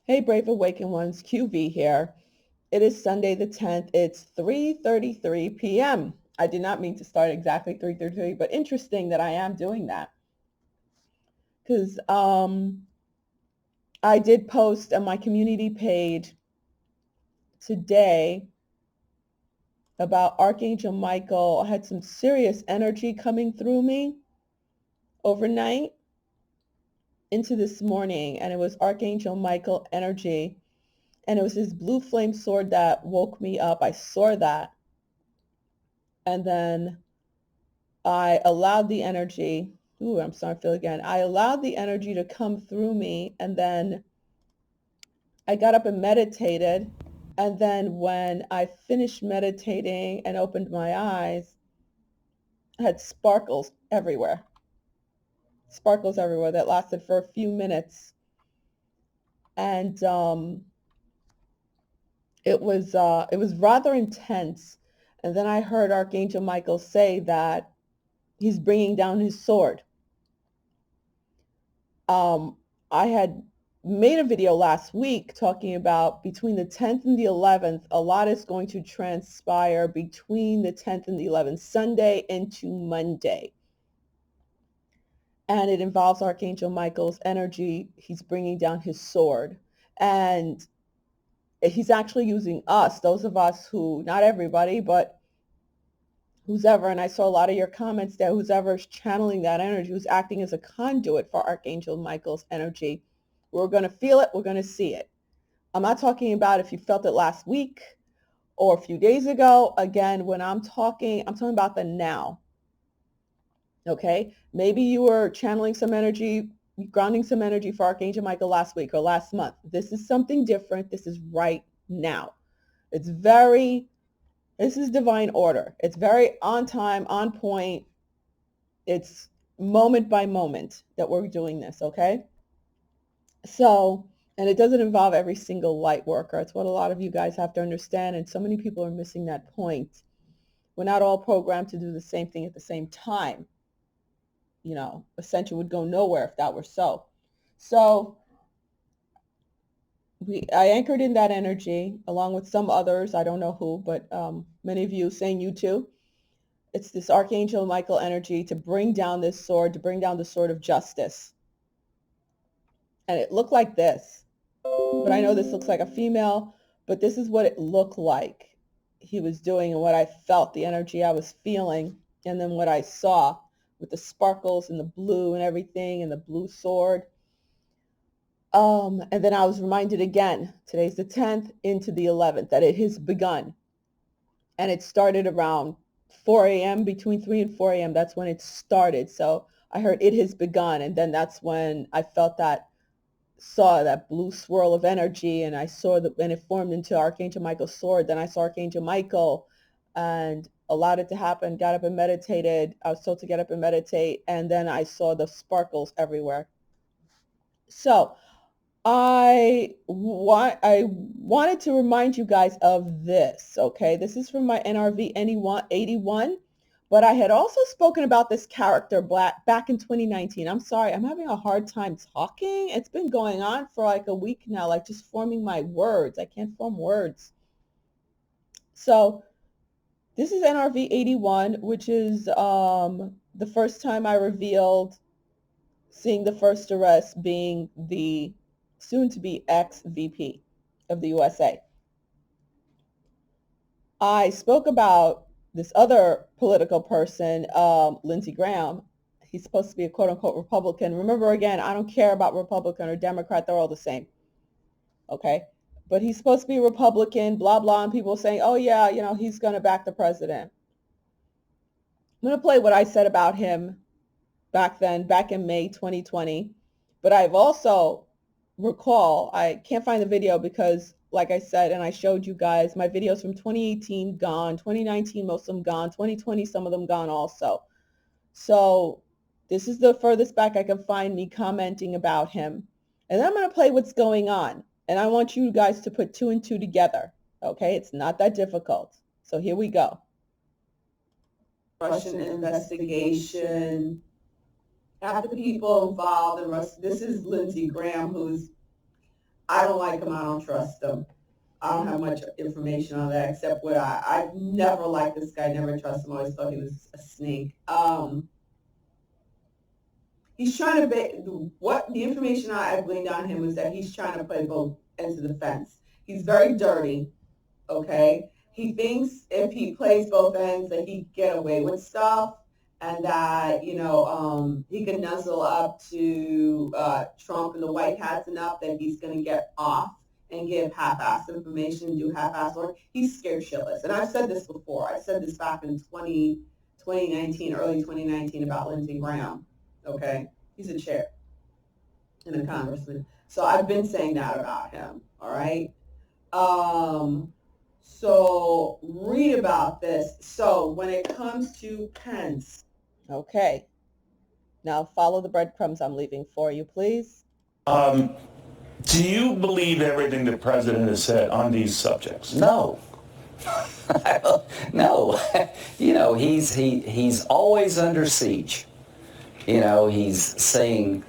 Hey, Brave Awakened Ones, QV here. It is Sunday the 10th. It's 3:33 p.m. I did not mean to start exactly 3:33, but interesting that I am doing that because I did post on my community page today about Archangel Michael. I had some serious energy coming through me overnight into this morning, and it was Archangel Michael energy. And it was his blue flame sword that woke me up. I saw that. And then I allowed the energy, I'm starting to feel again. I allowed the energy to come through me, and then I got up and meditated. And then when I finished meditating and opened my eyes, I had sparkles everywhere that lasted for a few minutes. And it was rather intense. And then I heard Archangel Michael say that he's bringing down his sword. I had made a video last week talking about between the 10th and the 11th, a lot is going to transpire between the 10th and the 11th, Sunday into Monday. And it involves Archangel Michael's energy. He's bringing down his sword. And he's actually using us, those of us who, not everybody, but who's ever, and I saw a lot of your comments there, who's ever channeling that energy, who's acting as a conduit for Archangel Michael's energy. We're going to feel it. We're going to see it. I'm not talking about if you felt it last week or a few days ago. Again, when I'm talking about the now. Okay? Maybe you were channeling some energy, grounding some energy for Archangel Michael last week or last month. This is something different. This is right now. This is divine order. It's very on time, on point. It's moment by moment that we're doing this, okay? So, and it doesn't involve every single light worker. It's what a lot of you guys have to understand, and so many people are missing that point. We're not all programmed to do the same thing at the same time. Ascension would go nowhere if that were so. So I anchored in that energy along with some others. I don't know who, but many of you saying you too. It's this Archangel Michael energy to bring down this sword, to bring down the sword of justice. And it looked like this. But I know this looks like a female, but this is what it looked like he was doing and what I felt, the energy I was feeling, and then what I saw with the sparkles and the blue and everything and the blue sword. And then I was reminded again, today's the 10th into the 11th, that it has begun. And it started around 4 a.m., between 3 and 4 a.m. That's when it started. So I heard it has begun. And then that's when I saw that blue swirl of energy, and I saw that when it formed into Archangel Michael's sword. Then I saw Archangel Michael and allowed it to happen, got up and meditated. I was told to get up and meditate, and then I saw the sparkles everywhere. So I wanted to remind you guys of this, okay? This is from my NRV 81, but I had also spoken about this character back in 2019. I'm sorry, I'm having a hard time talking. It's been going on for like a week now, like just forming my words. I can't form words. So this is NRV 81, which is the first time I revealed seeing the first arrest being the soon-to-be ex-VP of the USA. I spoke about this other political person, Lindsey Graham. He's supposed to be a quote-unquote Republican. Remember, again, I don't care about Republican or Democrat. They're all the same. Okay? But he's supposed to be a Republican, blah, blah, and people saying, oh, yeah, he's going to back the president. I'm going to play what I said about him back in May 2020. But I've also I can't find the video because, like I said, and I showed you guys, my videos from 2018 gone, 2019, most of them gone, 2020, some of them gone also. So this is the furthest back I can find me commenting about him. And then I'm going to play what's going on. And I want you guys to put 2 and 2 together. Okay, it's not that difficult. So here we go. Russian investigation. After people involved in Russia, this is Lindsey Graham, who's I don't like him. I don't trust him. I don't have much information on that except what I've never liked this guy, never trusted him. I always thought he was a snake. He's trying to what the information I gleaned on him is that he's trying to play both ends of the fence. He's very dirty, okay? He thinks if he plays both ends that he can get away with stuff and that, he can nuzzle up to Trump and the White Hats enough that he's going to get off and give half-assed information, do half-assed work. He's scared shitless. And I've said this before. I said this back in 2019, early 2019 about Lindsey Graham. Okay, he's a chair and a congressman. So I've been saying that about him. All right. So read about this. So when it comes to Pence. Okay. Now follow the breadcrumbs I'm leaving for you, please. Do you believe everything the president has said on these subjects? No. No. He's always under siege. He's saying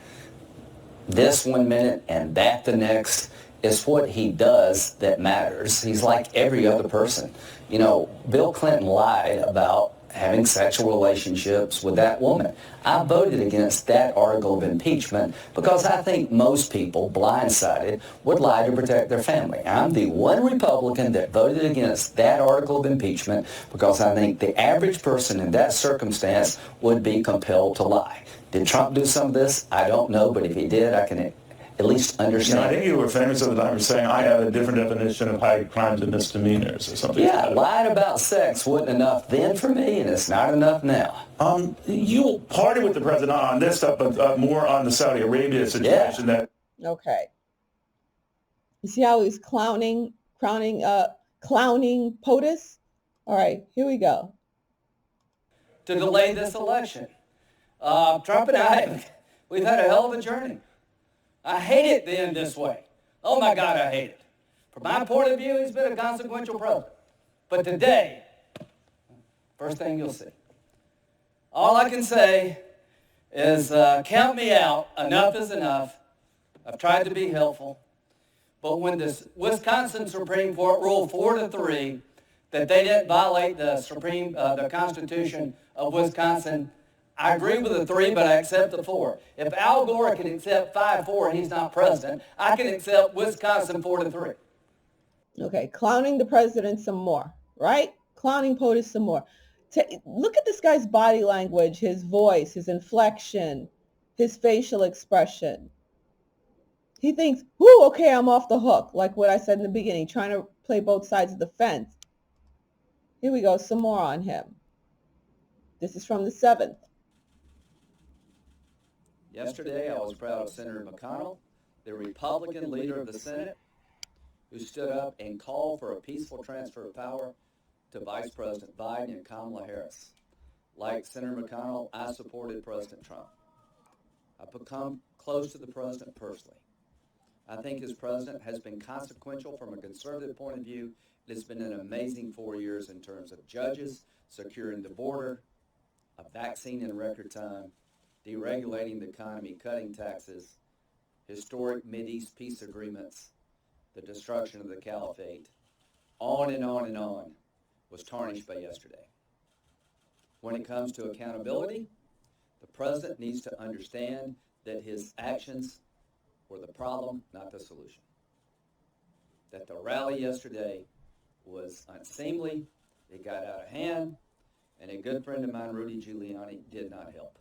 this one minute and that the next. It's what he does that matters. He's like every other person. Bill Clinton lied about having sexual relationships with that woman. I voted against that article of impeachment because I think most people, blindsided, would lie to protect their family. I'm the one Republican that voted against that article of impeachment because I think the average person in that circumstance would be compelled to lie. Did Trump do some of this? I don't know, but if he did, I can at least understand. I think you were famous at the time for saying, I have a different definition of high crimes and misdemeanors or something. Yeah, lying about sex wasn't enough then for me, and it's not enough now. You party with the president on this stuff, but more on the Saudi Arabia situation. Yeah. Okay. You see how he's clowning POTUS? All right, here we go. To delay this election. Trump and I, we've had a hell of a journey. I hate it then this way. Oh my God, I hate it. From my point of view, he's been a consequential president. But today, first thing you'll see. All I can say is count me out. Enough is enough. I've tried to be helpful. But when the Wisconsin Supreme Court ruled 4-3 that they didn't violate the Constitution of Wisconsin, I agree with the 3, but I accept the 4. If Al Gore can accept 5-4 and he's not president, I can accept Wisconsin 4-3. Okay, clowning the president some more, right? Clowning POTUS some more. Look at this guy's body language, his voice, his inflection, his facial expression. He thinks, whoo, okay, I'm off the hook, like what I said in the beginning, trying to play both sides of the fence. Here we go, some more on him. This is from the 7th. Yesterday, I was proud of Senator McConnell, the Republican leader of the Senate, who stood up and called for a peaceful transfer of power to Vice President Biden and Kamala Harris. Like Senator McConnell, I supported President Trump. I've become close to the president personally. I think his president has been consequential from a conservative point of view. It's been an amazing 4 years in terms of judges, securing the border, a vaccine in record time, deregulating the economy, cutting taxes, historic Mideast peace agreements, the destruction of the caliphate, on and on and on, was tarnished by yesterday. When it comes to accountability, the president needs to understand that his actions were the problem, not the solution. That the rally yesterday was unseemly, it got out of hand, and a good friend of mine, Rudy Giuliani, did not help.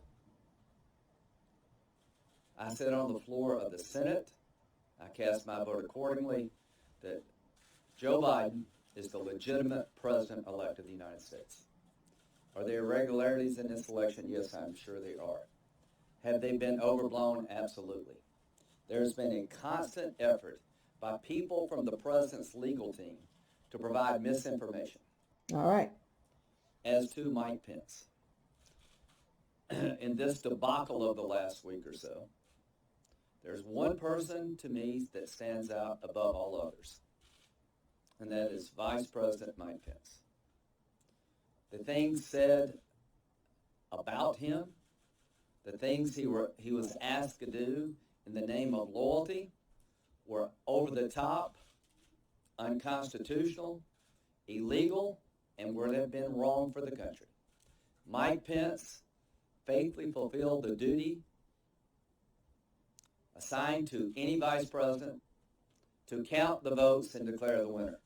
I said on the floor of the Senate, I cast my vote accordingly, that Joe Biden is the legitimate president-elect of the United States. Are there irregularities in this election? Yes, I'm sure there are. Have they been overblown? Absolutely. There's been a constant effort by people from the president's legal team to provide misinformation. All right. As to Mike Pence. In this debacle of the last week or so, there's one person to me that stands out above all others, and that is Vice President Mike Pence. The things said about him, the things he was asked to do in the name of loyalty, were over the top, unconstitutional, illegal, and would have been wrong for the country. Mike Pence faithfully fulfilled the duty assigned to any vice president to count the votes and declare the winner.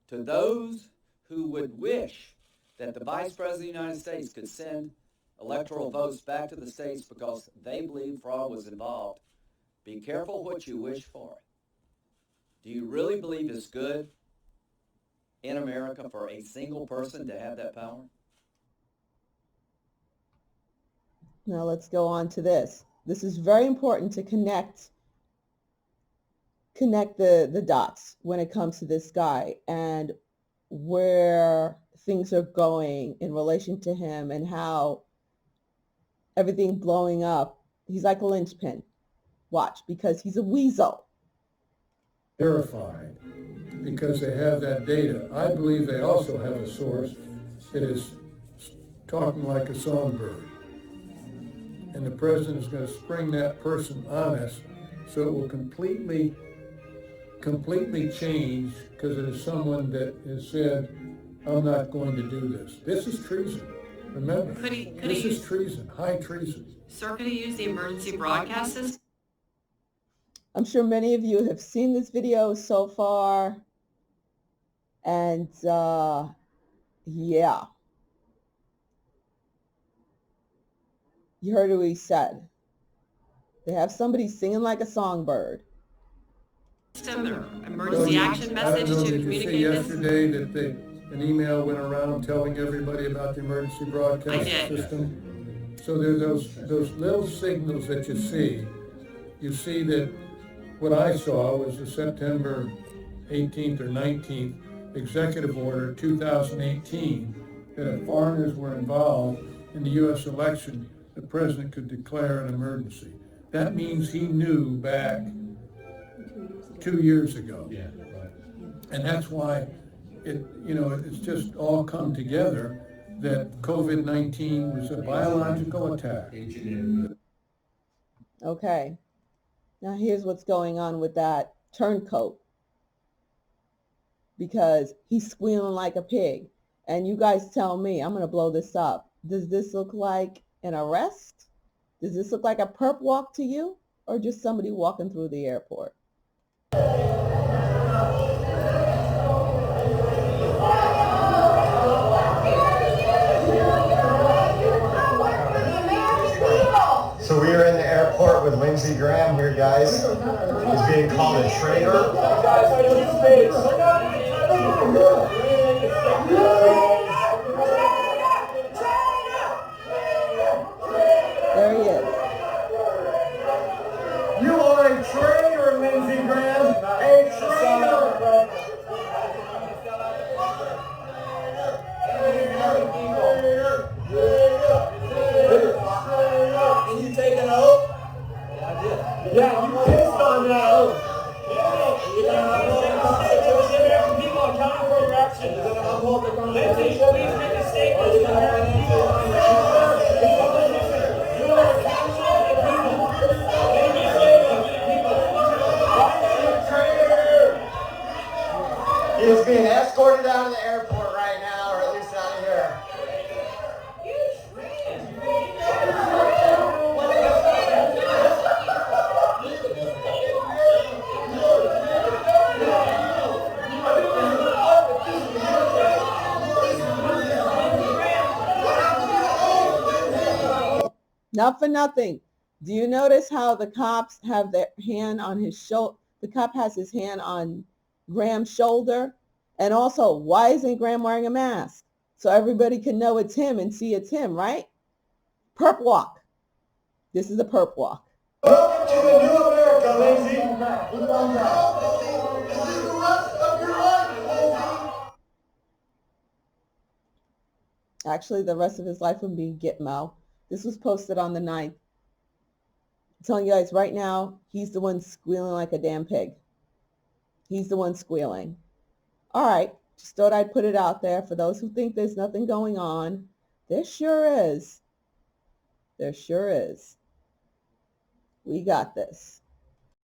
To those who would wish that the vice president of the United States could send electoral votes back to the states because they believe fraud was involved, be careful what you wish for. Do you really believe it's good in America for a single person to have that power? Now let's go on to this. This is very important to connect the dots when it comes to this guy and where things are going in relation to him and how everything blowing up. He's like a linchpin. Watch, because he's a weasel. Verified because they have that data. I believe they also have a source that is talking like a songbird. And the president is going to spring that person on us so it will completely change because it is someone that has said, I'm not going to do this. This is treason. Remember, this is treason, high treason. Sir, could he use the emergency broadcast system? I'm sure many of you have seen this video so far. And yeah. You heard what he said. They have somebody singing like a songbird. Or emergency action message to communicate this? Yesterday that an email went around telling everybody about the emergency broadcast system. So there are those little signals that you see. You see that what I saw was the September 18th or 19th executive order 2018 that if foreigners were involved in the U.S. election, the president could declare an emergency. That means he knew back 2 years ago. Yeah, right. And that's why it's just all come together that COVID-19 was a biological attack. Okay. Now here's what's going on with that turncoat. Because he's squealing like a pig. And you guys tell me, I'm going to blow this up. Does this look like an arrest? Does this look like a perp walk to you? Or just somebody walking through the airport? So we are in the airport with Lindsey Graham here, guys. He's being called a traitor. There he is. You are a traitor, Lindsey Graham. A traitor. Can you take an oath? Yeah, I did. Yeah, you pissed on that oath. People are counting for your actions. You're going to uphold the Constitution. Please make a statement to the American people. You are a counsel of the people. Make a statement to the people. Why are you a traitor? He is being escorted out of the airport right now, or at least out of here. Not for nothing. Do you notice how the cops have their hand on his shoulder? The cop has his hand on Graham's shoulder. And also, why isn't Graham wearing a mask? So everybody can know it's him and see it's him, right? Perp walk. This is a perp walk. Welcome to the new America, Lindsey. This is the rest of your life, Lindsey. Actually, the rest of his life would be Gitmo. This was posted on the 9th. I'm telling you guys right now, he's the one squealing like a damn pig. He's the one squealing. All right, just thought I'd put it out there for those who think there's nothing going on. There sure is. There sure is. We got this.